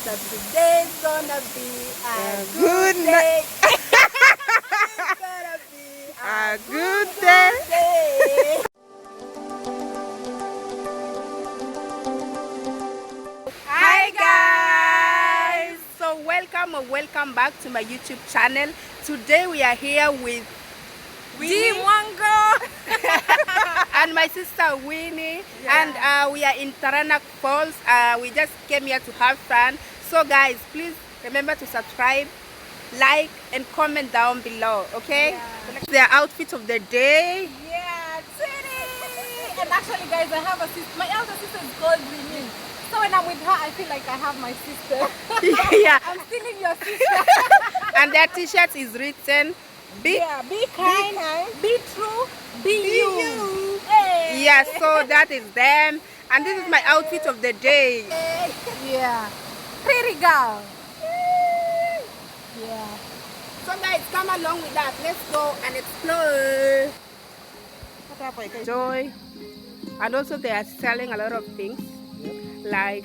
that today's gonna be a good good day. It's gonna be A good day. day. Hi guys! So welcome or welcome back to my YouTube channel. Today we are here with Winnie. and my sister Winnie, and we are in Taranaki Falls. We just came here to have fun. So guys, please remember to subscribe, like and comment down below, okay? Their outfit of the day. Yeah, Titty! And actually, guys, I have a sister. My elder sister is called Winnie. So when I'm with her, I feel like I have my sister. Yeah, I'm stealing your sister. and their t-shirt is written be Be kind, be true, be you. Hey. yeah, so that is them, and this is my outfit of the day. Yeah. Pretty girl. Yeah. So guys, come along with us. Let's go and explore. Joy. And also they are selling a lot of things like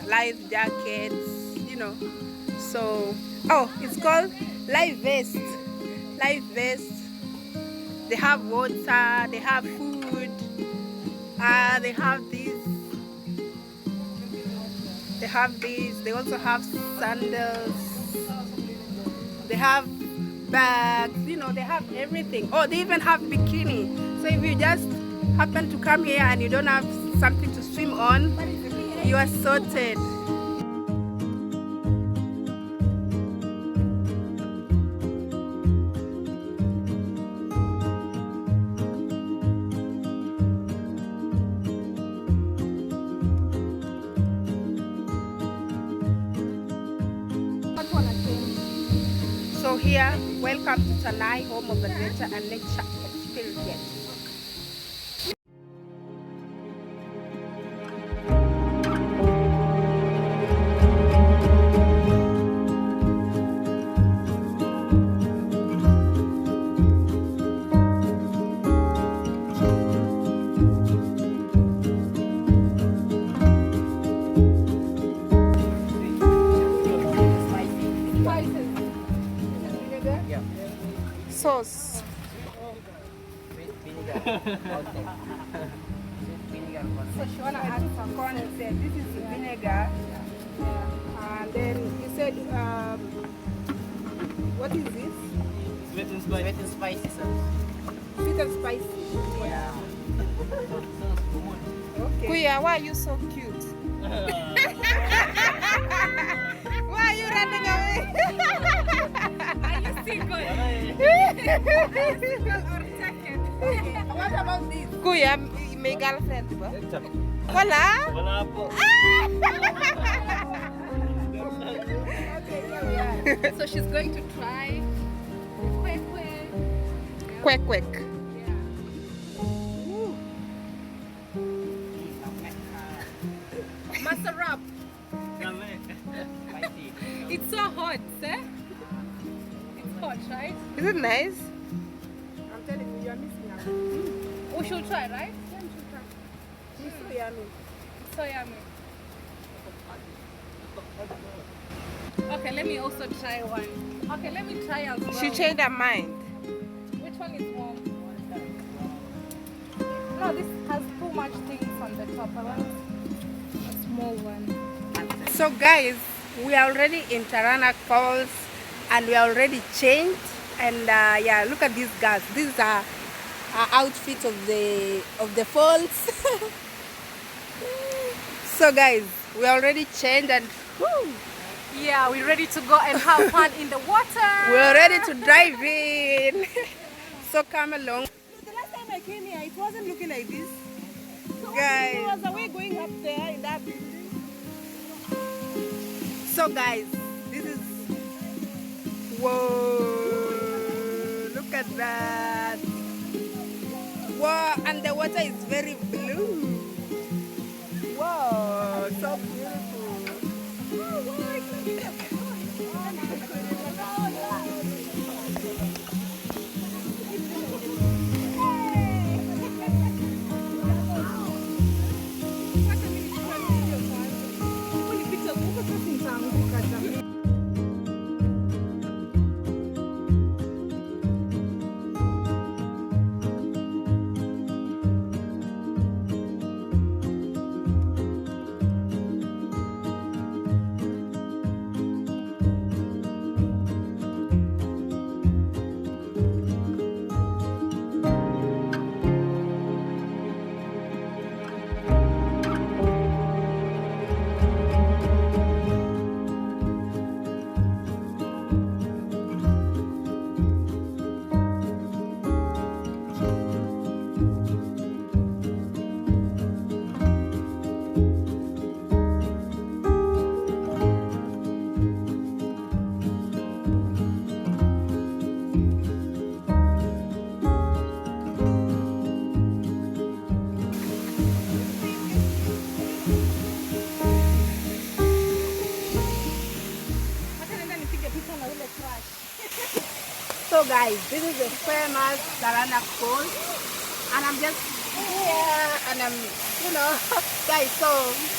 life jackets, you know. So it's called life vest. Life vest. They have water, they have food, they have these. They have these. They also have sandals. They have bags, you know, they have everything. Oh, they even have bikini. So if you just happen to come here and you don't have something to swim on, you are sorted. So here, welcome to Tanay, home of adventure and nature experience. Sauce. So she wanna add some corn and said this is vinegar. And then he said, what is this? Sweet and spicy sauce. Sweet and spicy. Yeah. Okay. Kuya, why are you so cute? Why are you running away? Are you single? Okay. What about this? Kuya, may girlfriend ba? Wala? Wala po. Okay, yeah, yeah. So she's going to try. Quick. Quick. Masarap. Spicy. It's so hot, eh? It's hot, right? Is it nice? I'm telling you, you're missing out. We should try, right? Yeah, you should try. It's so yummy. It's so yummy. Okay, let me also try one. Okay, let me try as well. She changed her mind. Which one is warm? No, this has too much things on the top. I want a small one. So guys, we are already in Taranaki Falls and we are already changed, and yeah, look at these girls. These are our outfit of the falls. So guys, we are already changed and whew, Yeah, we're ready to go and have fun in the water. we're ready to drive in. So come along, The last time I came here, it wasn't looking like this. guys. It was a way going up there in that building. So guys, this is, whoa, look at that. Wow, and the water is very blue. Wow, so beautiful. So guys, this is the famous Taranaki Falls, and I'm just here, and I'm, guys. So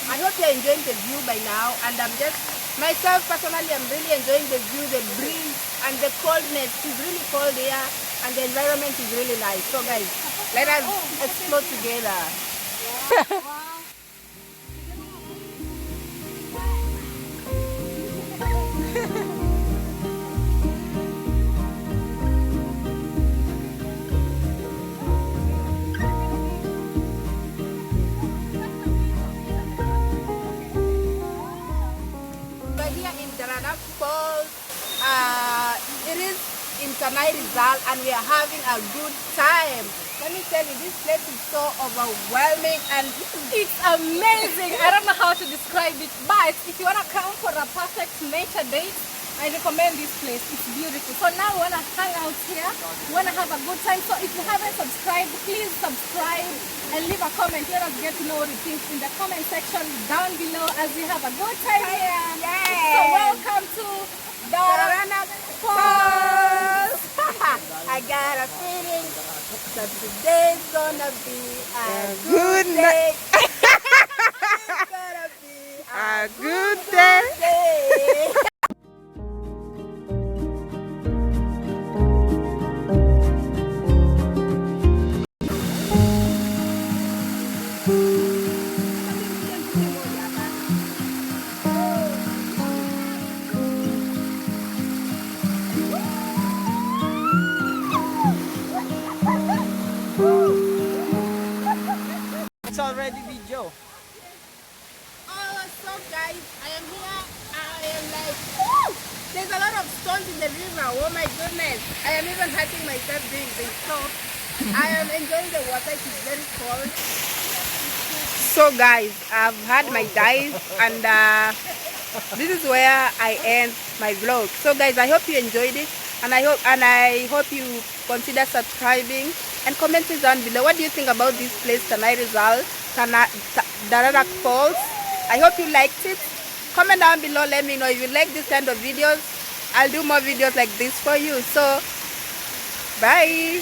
I hope you're enjoying the view by now, and I'm just myself personally, I'm really enjoying the view, the breeze, and the coldness. It's really cold here, and the environment is really nice. So guys, let us explore together. We're here in Taranaki Falls. It is in Tanay, Rizal, and we are having a good time. Let me tell you, this place is so overwhelming and It's amazing. I don't know how to describe it, but if you want to come for a perfect nature date, I recommend this place. It's beautiful. So now we want to hang out here. We want to have a good time. So if you haven't subscribed, please subscribe and leave a comment. Let us get to know what you think in the comment section down below as we have a good time here. Yay! So welcome to Taranaki Falls. I got a feeling that today's gonna be a good day. It's gonna be a good day. It's already video. Oh, so guys, I am here. I am like, woo! There's a lot of stones in the river. Oh my goodness. I am even hurting myself doing this. So I am enjoying the water. It is very cold. So guys, I've had my dive, and this is where I end my vlog. So guys, I hope you enjoyed it, and I hope you consider subscribing and commenting down below. What do you think about this place, Tanay Rizal, Taranaki Falls? I hope you liked it. Comment down below. Let me know if you like this kind of videos. I'll do more videos like this for you. So bye.